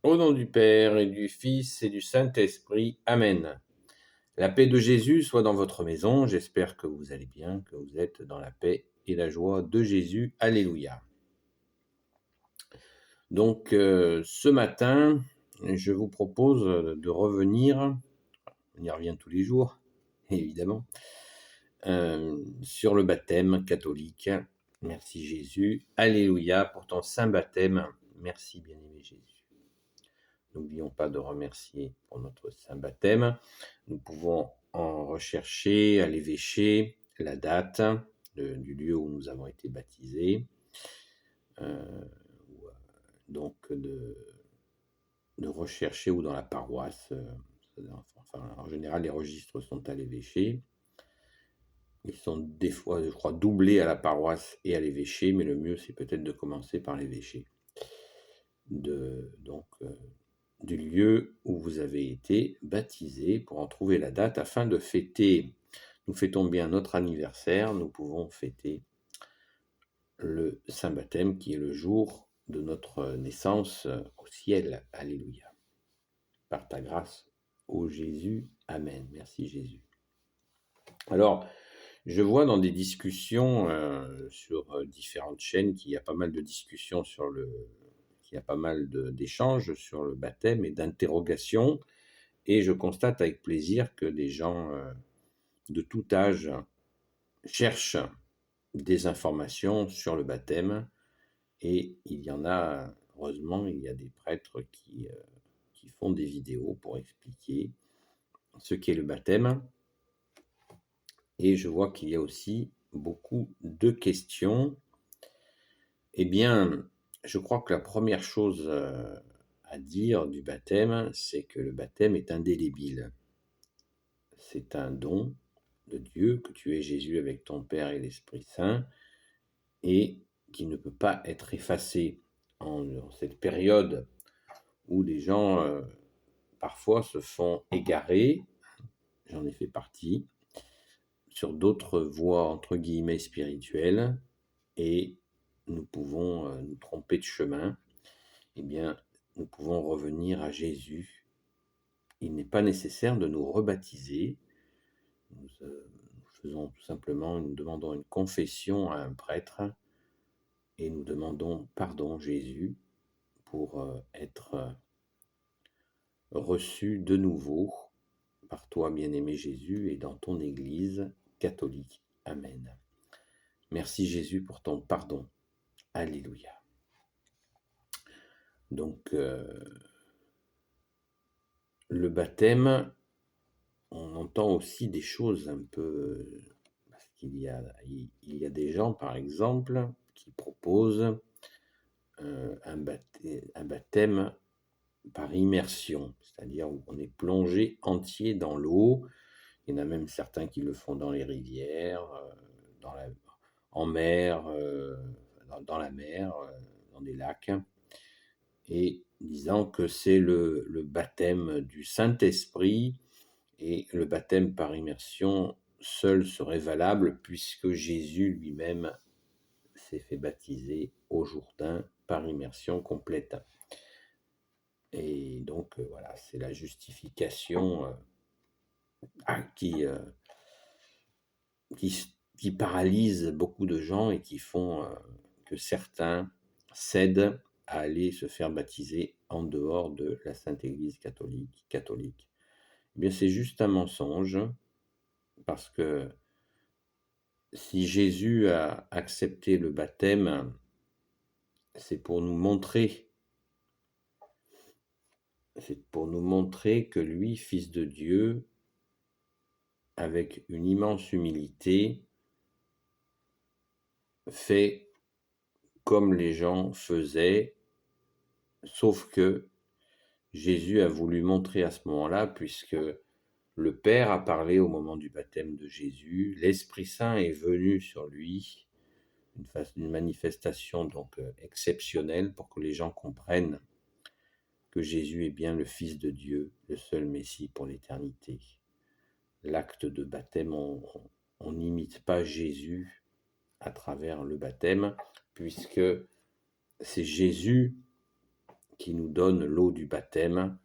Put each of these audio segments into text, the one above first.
Au nom du Père et du Fils et du Saint-Esprit. Amen. La paix de Jésus soit dans votre maison. J'espère que vous allez bien, que vous êtes dans la paix et la joie de Jésus. Alléluia. Donc, ce matin, je vous propose de revenir, on y revient tous les jours, évidemment, sur le baptême catholique. Merci Jésus. Alléluia pour ton saint baptême. Merci bien-aimé Jésus. N'oublions pas de remercier pour notre saint baptême. Nous pouvons en rechercher à l'évêché la date du lieu où nous avons été baptisés. Donc de rechercher ou dans la paroisse. En général, les registres sont à l'évêché. Ils sont des fois, je crois, doublés à la paroisse et à l'évêché, mais le mieux, c'est peut-être de commencer par l'évêché. Du lieu où vous avez été baptisé pour en trouver la date afin de fêter. Nous fêtons bien notre anniversaire, nous pouvons fêter le Saint Baptême qui est le jour de notre naissance au ciel. Alléluia. Par ta grâce, ô Jésus. Amen. Merci Jésus. Alors, je vois dans des discussions sur différentes chaînes qu'il y a pas mal de discussions qu'il y a pas mal d'échanges sur le baptême et d'interrogations. Et je constate avec plaisir que des gens de tout âge cherchent des informations sur le baptême. Et il y en a, heureusement, il y a des prêtres qui font des vidéos pour expliquer ce qu'est le baptême. Et je vois qu'il y a aussi beaucoup de questions. Eh bien, je crois que la première chose à dire du baptême, c'est que le baptême est indélébile. C'est un don de Dieu, que tu es Jésus avec ton Père et l'Esprit Saint, et qui ne peut pas être effacé en cette période où les gens parfois se font égarer, j'en ai fait partie, sur d'autres voies entre guillemets spirituelles, et nous pouvons nous tromper de chemin. Eh bien, nous pouvons revenir à Jésus. Il n'est pas nécessaire de nous rebaptiser. Nous faisons tout simplement, nous demandons une confession à un prêtre et nous demandons pardon Jésus pour être reçu de nouveau par toi, bien-aimé Jésus, et dans ton Église catholique. Amen. Merci Jésus pour ton pardon. Alléluia. Donc, le baptême, on entend aussi des choses un peu... Parce qu'il y a des gens, par exemple, qui proposent un baptême par immersion, c'est-à-dire où on est plongé entier dans l'eau. Il y en a même certains qui le font dans les rivières, en mer, dans la mer, dans des lacs, et disant que c'est le baptême du Saint-Esprit, et le baptême par immersion seul serait valable puisque Jésus lui-même s'est fait baptiser au Jourdain par immersion complète. Et donc voilà, c'est la justification qui paralyse beaucoup de gens et qui font que certains cèdent à aller se faire baptiser en dehors de la Sainte Église catholique. Eh bien, c'est juste un mensonge, parce que si Jésus a accepté le baptême, c'est pour nous montrer que lui, Fils de Dieu, avec une immense humilité, fait comme les gens faisaient, sauf que Jésus a voulu montrer à ce moment-là, puisque le Père a parlé au moment du baptême de Jésus, l'Esprit Saint est venu sur lui, une manifestation donc exceptionnelle pour que les gens comprennent que Jésus est bien le Fils de Dieu, le seul Messie pour l'éternité. L'acte de baptême, on n'imite pas Jésus à travers le baptême, puisque c'est Jésus qui nous donne l'eau du baptême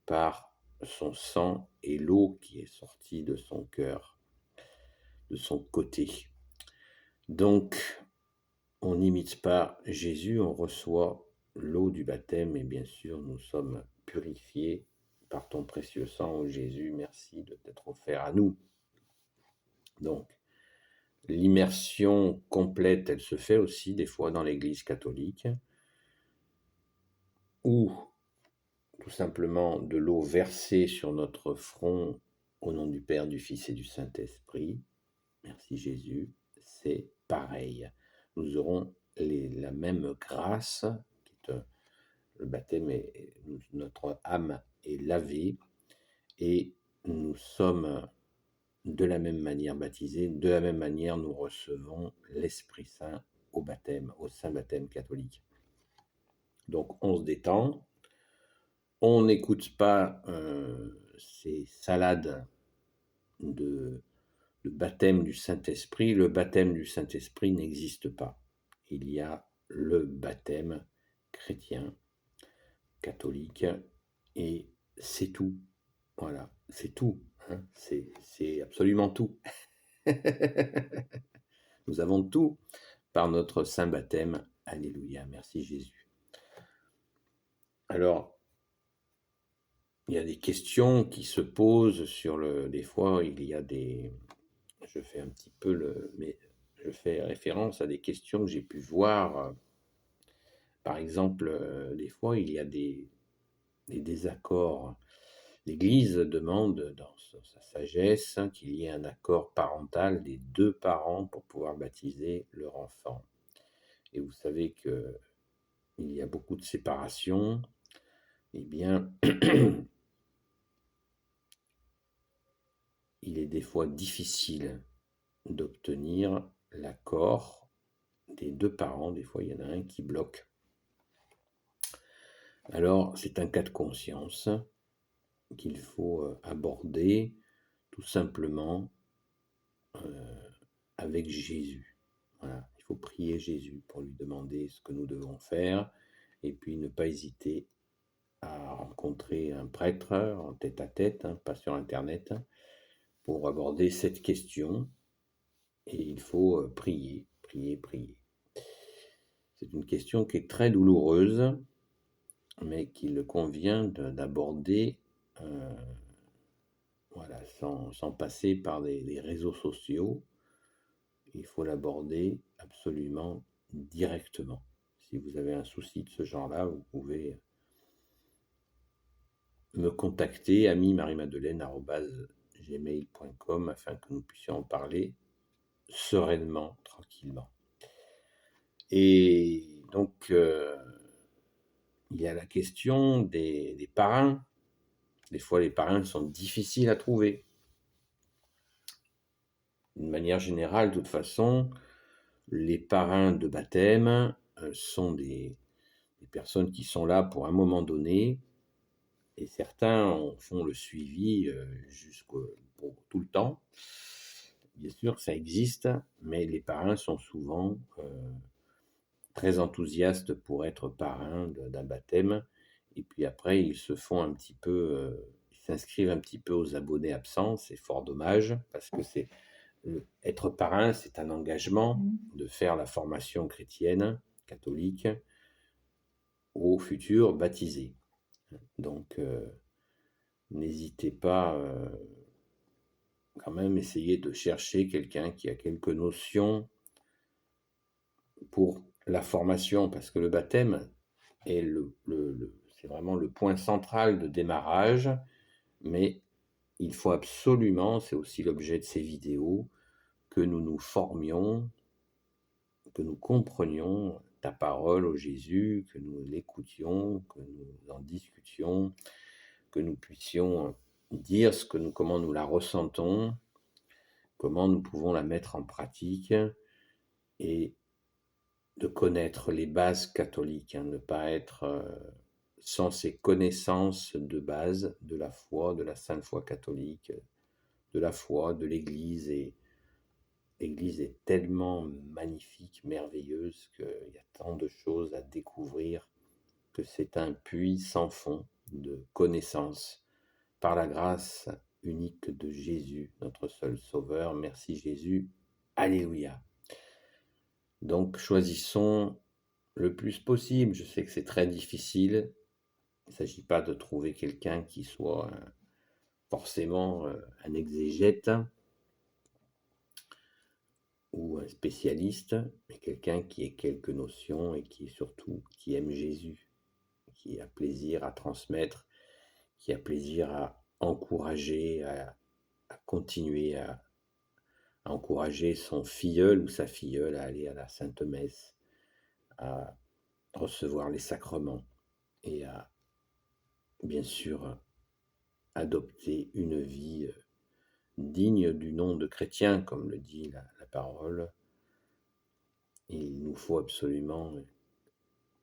par son sang et l'eau qui est sortie de son cœur, de son côté. Donc, on n'imite pas Jésus, on reçoit l'eau du baptême et bien sûr, nous sommes purifiés par ton précieux sang, ô Jésus. Merci de t'être offert à nous. Donc, l'immersion complète, elle se fait aussi des fois dans l'Église catholique, où tout simplement de l'eau versée sur notre front au nom du Père, du Fils et du Saint-Esprit. Merci Jésus, c'est pareil. Nous aurons la même grâce, le baptême, notre âme est lavée et nous sommes de la même manière baptisés, de la même manière nous recevons l'Esprit Saint au baptême, au Saint Baptême catholique. Donc on se détend, on n'écoute pas ces salades de baptême du Saint-Esprit. Le baptême du Saint-Esprit n'existe pas. Il y a le baptême chrétien, catholique, et c'est tout. Voilà, c'est tout. Hein. C'est absolument tout. Nous avons tout par notre saint baptême. Alléluia, merci Jésus. Alors, il y a des questions qui se posent sur des fois, il y a des... Je fais un petit peu mais je fais référence à des questions que j'ai pu voir. Par exemple, des fois, il y a des désaccords. L'Église demande dans sa sagesse qu'il y ait un accord parental des deux parents pour pouvoir baptiser leur enfant. Et vous savez qu'il y a beaucoup de séparations. Eh bien, il est des fois difficile d'obtenir l'accord des deux parents. Des fois, il y en a un qui bloque. Alors, c'est un cas de conscience qu'il faut aborder tout simplement avec Jésus. Voilà, il faut prier Jésus pour lui demander ce que nous devons faire et puis ne pas hésiter à rencontrer un prêtre en tête-à-tête, pas sur Internet, pour aborder cette question. Et il faut prier, prier, prier. C'est une question qui est très douloureuse, mais qu'il convient d'aborder voilà, sans passer par les réseaux sociaux. Il faut l'aborder absolument directement. Si vous avez un souci de ce genre-là, vous pouvez me contacter, ami-marie-madeleine@gmail.com, afin que nous puissions en parler sereinement, tranquillement. Et donc, il y a la question des parrains. Des fois, les parrains sont difficiles à trouver. D'une manière générale, de toute façon, les parrains de baptême sont des personnes qui sont là pour un moment donné, et certains font le suivi pour tout le temps. Bien sûr, ça existe, mais les parrains sont souvent très enthousiastes pour être parrains d'un baptême, et puis après, ils s'inscrivent un petit peu aux abonnés absents. C'est fort dommage, parce que être parrain, c'est un engagement de faire la formation chrétienne, catholique, aux futurs baptisés. Donc, n'hésitez pas quand même, essayer de chercher quelqu'un qui a quelques notions pour la formation, parce que le baptême est c'est vraiment le point central de démarrage, mais il faut absolument, c'est aussi l'objet de ces vidéos, que nous nous formions, que nous comprenions ta parole, ô Jésus, que nous l'écoutions, que nous en discutions, que nous puissions dire comment nous la ressentons, comment nous pouvons la mettre en pratique, et de connaître les bases catholiques, ne pas être sans ces connaissances de base de la foi, de la sainte foi catholique, de la foi, de l'Église. Et l'Église est tellement magnifique, merveilleuse, qu'il y a tant de choses à découvrir que c'est un puits sans fond de connaissances par la grâce unique de Jésus, notre seul Sauveur. Merci Jésus. Alléluia. Donc choisissons le plus possible. Je sais que c'est très difficile. Il ne s'agit pas de trouver quelqu'un qui soit forcément un exégète ou un spécialiste, mais quelqu'un qui ait quelques notions et qui surtout qui aime Jésus, qui a plaisir à transmettre, qui a plaisir à encourager, à continuer à encourager son filleul ou sa filleule à aller à la Sainte Messe, à recevoir les sacrements et à, bien sûr, adopter une vie digne du nom de chrétien, comme le dit la parole. Il nous faut absolument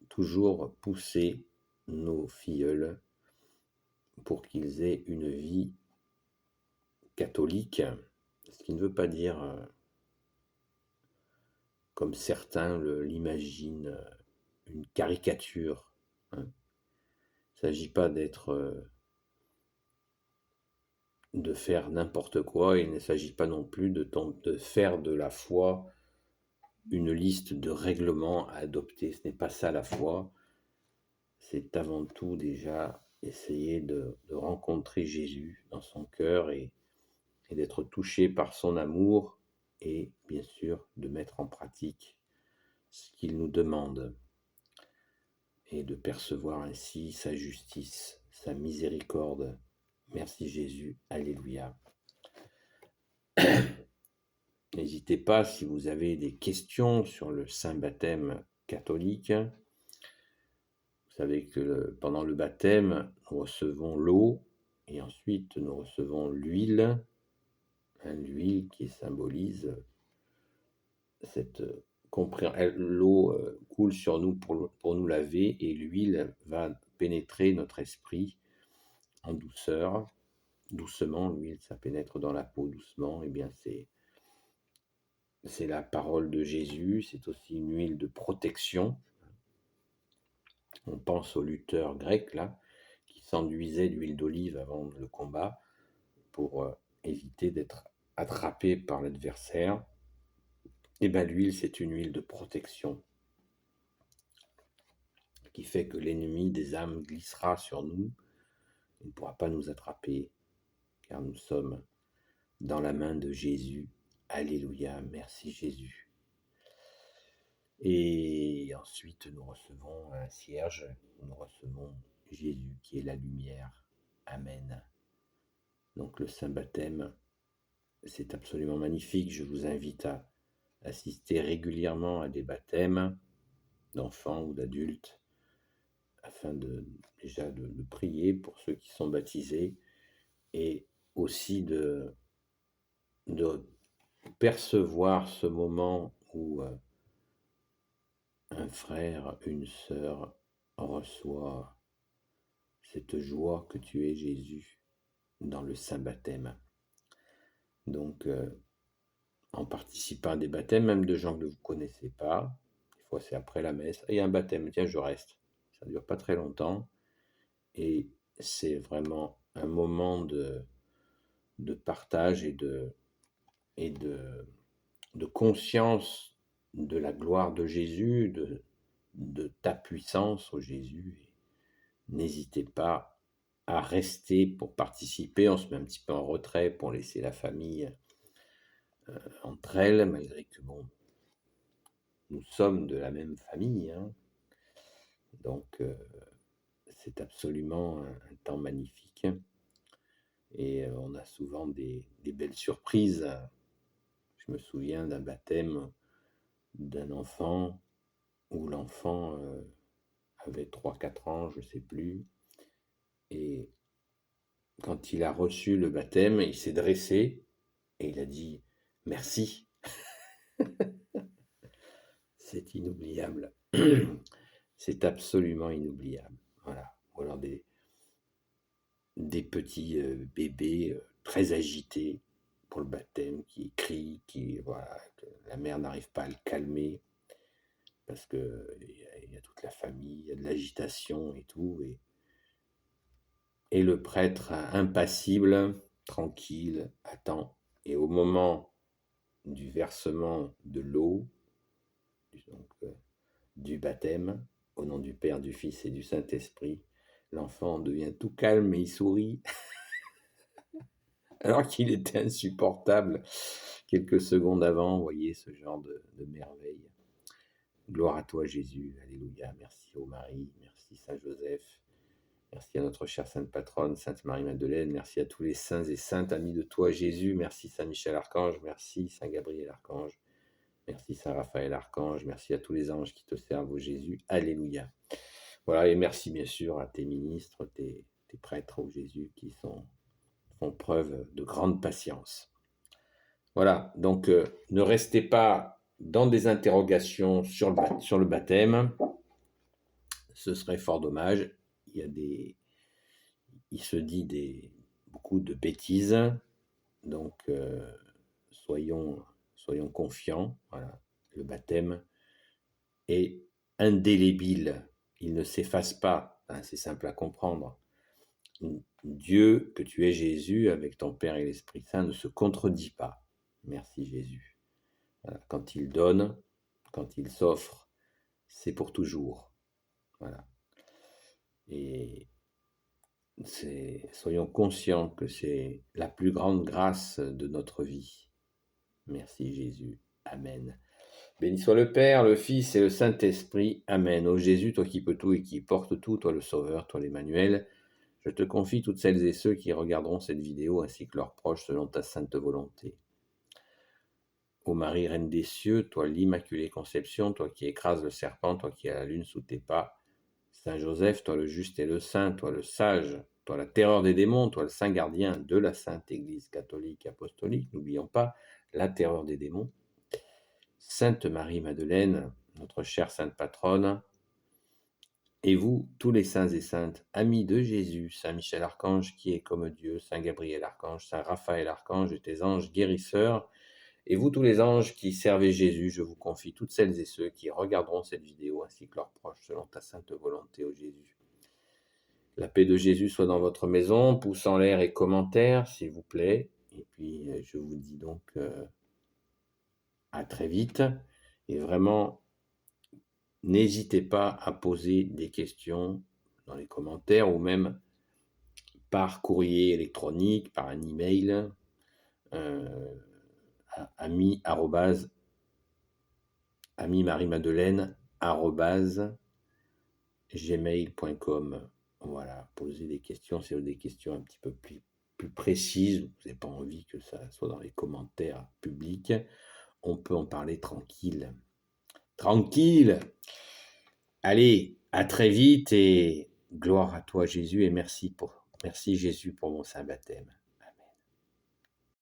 toujours pousser nos filleuls pour qu'ils aient une vie catholique, ce qui ne veut pas dire, comme certains l'imaginent, une caricature. Hein. Il ne s'agit pas de faire n'importe quoi, il ne s'agit pas non plus de faire de la foi une liste de règlements à adopter. Ce n'est pas ça la foi, c'est avant tout déjà essayer de rencontrer Jésus dans son cœur et d'être touché par son amour et bien sûr de mettre en pratique ce qu'il nous demande et de percevoir ainsi sa justice, sa miséricorde. Merci Jésus, alléluia. N'hésitez pas si vous avez des questions sur le Saint Baptême catholique. Vous savez que pendant le baptême, nous recevons l'eau et ensuite nous recevons l'huile, l'huile qui symbolise cette l'eau coule sur nous pour nous laver et l'huile va pénétrer notre esprit en douceur. Doucement, l'huile, ça pénètre dans la peau doucement. Et bien, c'est la parole de Jésus, c'est aussi une huile de protection. On pense aux lutteurs grecs, là, qui s'enduisaient d'huile d'olive avant le combat pour éviter d'être attrapés par l'adversaire. Et bien, l'huile, c'est une huile de protection qui fait que l'ennemi des âmes glissera sur nous. Il ne pourra pas nous attraper, car nous sommes dans la main de Jésus. Alléluia, merci Jésus. Et ensuite, nous recevons un cierge, nous recevons Jésus qui est la lumière. Amen. Donc le Saint Baptême, c'est absolument magnifique. Je vous invite à assister régulièrement à des baptêmes d'enfants ou d'adultes, afin déjà de prier pour ceux qui sont baptisés et aussi de percevoir ce moment où un frère, une sœur reçoit cette joie que tu es Jésus dans le Saint Baptême. Donc, en participant à des baptêmes, même de gens que vous ne connaissez pas, des fois c'est après la messe, et un baptême, tiens, je reste. Ça ne dure pas très longtemps, et c'est vraiment un moment de partage et de conscience de la gloire de Jésus, de ta puissance, ô Jésus. N'hésitez pas à rester pour participer. On se met un petit peu en retrait pour laisser la famille entre elles, malgré que bon, nous sommes de la même famille. Hein. Donc, c'est absolument un temps magnifique. Et on a souvent des belles surprises. Je me souviens d'un baptême d'un enfant où l'enfant avait 3-4 ans, je ne sais plus. Et quand il a reçu le baptême, il s'est dressé et il a dit « Merci ». C'est inoubliable. C'est absolument inoubliable. Voilà. Ou alors des petits bébés très agités pour le baptême, qui crient, voilà, que la mère n'arrive pas à le calmer parce qu'il y a toute la famille, il y a de l'agitation et tout, et le prêtre impassible, tranquille, attend. Et au moment du versement de l'eau, donc, du baptême, au nom du Père, du Fils et du Saint-Esprit, l'enfant devient tout calme et il sourit, alors qu'il était insupportable quelques secondes avant. Vous voyez ce genre de merveille. Gloire à toi Jésus, alléluia. Merci ô Marie, merci Saint Joseph, merci à notre chère Sainte Patronne, Sainte Marie-Madeleine, merci à tous les saints et saintes amis de toi Jésus, merci Saint Michel Archange, merci Saint Gabriel Archange, merci Saint Raphaël Archange, merci à tous les anges qui te servent ô Jésus, alléluia. Voilà, et merci bien sûr à tes ministres, tes prêtres ô Jésus qui font preuve de grande patience. Voilà, donc ne restez pas dans des interrogations sur le baptême, ce serait fort dommage. Il se dit beaucoup de bêtises, donc soyons confiants. Voilà, le baptême est indélébile, il ne s'efface pas, hein, c'est simple à comprendre. Dieu, que tu es Jésus, avec ton Père et l'Esprit Saint, ne se contredit pas. Merci Jésus. Voilà. Quand il donne, quand il s'offre, c'est pour toujours. Voilà. Et soyons conscients que c'est la plus grande grâce de notre vie. Merci Jésus. Amen. Béni soit le Père, le Fils et le Saint-Esprit. Amen. Ô Jésus, toi qui peux tout et qui portes tout, toi le Sauveur, toi l'Emmanuel, je te confie toutes celles et ceux qui regarderont cette vidéo ainsi que leurs proches selon ta sainte volonté. Ô Marie, Reine des cieux, toi l'Immaculée Conception, toi qui écrases le serpent, toi qui as la lune sous tes pas, Saint Joseph, toi le juste et le saint, toi le sage, toi la terreur des démons, toi le saint gardien de la Sainte Église catholique apostolique, n'oublions pas la terreur des démons. Sainte Marie-Madeleine, notre chère Sainte Patronne, et vous, tous les saints et saintes, amis de Jésus, Saint Michel Archange qui est comme Dieu, Saint Gabriel Archange, Saint Raphaël Archange et tes anges guérisseurs, et vous tous les anges qui servez Jésus, je vous confie toutes celles et ceux qui regarderont cette vidéo ainsi que leurs proches selon ta sainte volonté, ô Jésus. La paix de Jésus soit dans votre maison, pouce en l'air et commentaires s'il vous plaît. Et puis je vous dis donc à très vite. Et vraiment, n'hésitez pas à poser des questions dans les commentaires ou même par courrier électronique, par un email. ami-marie-madeleine@gmail.com. Voilà, posez des questions, c'est des questions un petit peu plus précises, vous n'avez pas envie que ça soit dans les commentaires publics, on peut en parler tranquille. Tranquille! Allez, à très vite et gloire à toi Jésus et merci Jésus pour mon saint baptême.